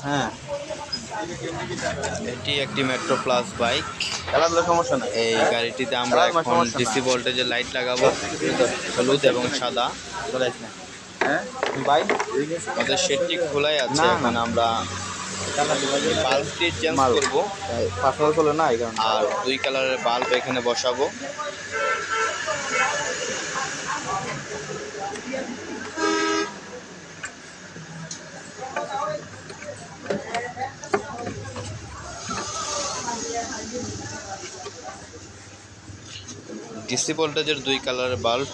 হ্যাঁ, এটি একটি মেট্রো প্লাস বাইক। খেলাধুলা সমস্যা নাই। এই গাড়িটিতে আমরা এখন ডিসি ভোল্টেজের লাইট লাগাবো, হলুদ এবং সাদা। হ্যাঁ ভাই, আমাদের শেডটি খোলাই আছে, না, এখন না। আমরা বাল্বটি চেঞ্জ মাল করব পার্সোনাল চলে না এই কারণে। আর 2 কালারের বাল্ব এখানে বসাবো। ডিসি ভোল্টেজের 2 কালারের বাল্ব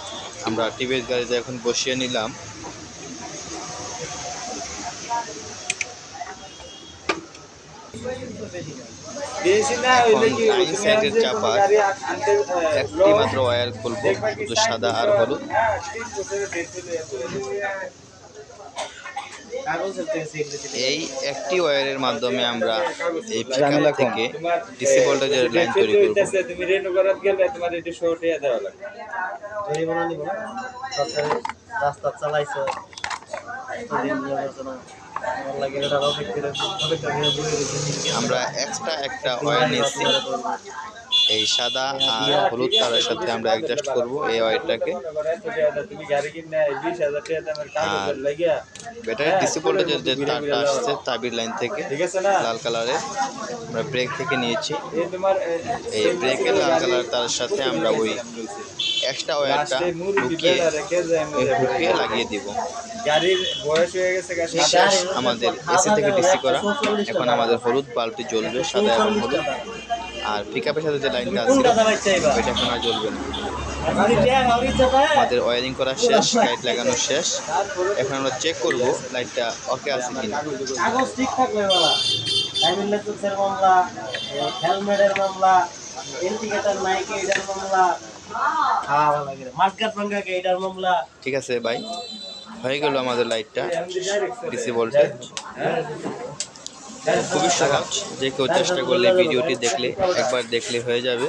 আমরা টিভিএস গাড়িতে এখন বসিয়ে নিলাম। এখন লাইন সাইডের চাপার একটি মাত্র ওয়্যার খুলবো, শুধু সাদা আর হলুদ। এই একটি ওয়্যারের মাধ্যমে আমরা এই পিকআপ থেকে ডিসি ভোল্টেজের লাইন তৈরি করব। তুমি রেনু করাত গেলে তোমার এটা শর্ট হয়ে দেওয়া লাগবে। জরিমানা নিব না, সরকারি রাস্তা চালাইছে আমরা এক্সট্রা একটা ওয়্যার নিচ্ছি, এই সাদা আর হলুদ কালারের সাথে আমরা অ্যাডজাস্ট করব এই ওয়্যারটাকে। তুমি গাড়ি কিনে 20,000 টাকা দামের কাগজ লাগিয়া ব্যাটারি ডিসি ভোল্টেজের যে তারটা আসছে তাবির লাইন থেকে ঠিক আছে না, লাল কালারের আমরা ব্রেক থেকে নিয়েছি। এই তোমার এই ব্রেকের লাল কালার তার সাথে আমরা ওই এক্সট্রা ওয়্যারটা ঢুকিয়ে লাগিয়ে দিব। গাড়ির বয়স হয়ে গেছে, শেষ আমাদের এসি থেকে ডিসি করা। এখন আমাদের হলুদ বাল্বটি জ্বলবে, সাদা এবং হলুদ। আর পিকআপের সাথে যে লাইনটা আছে ওইটা এখন আর জ্বলবে না। আমাদের ওয়্যারিং করা শেষ, লাইট লাগানো শেষ। এখন আমরা চেক করব লাইটটা ওকে আছে কিনা। কাগজ ঠিক থাকবে বাবা, ড্রাইভিং লাইসেন্সের মামলা, হেলমেটের মামলা, ইন্ডিকেটর নাই কি এটার মামলা, ভালো লাগে মাসকাট ভাঙা কি এটার মামলা। ঠিক আছে ভাই, হয়ে গেল আমাদের লাইটটা ডিসি ভোল্টেজ। খুবই সহজ, যে কেউ চেষ্টা করলে ভিডিওটি দেখলে একবার দেখলে হয়ে যাবে।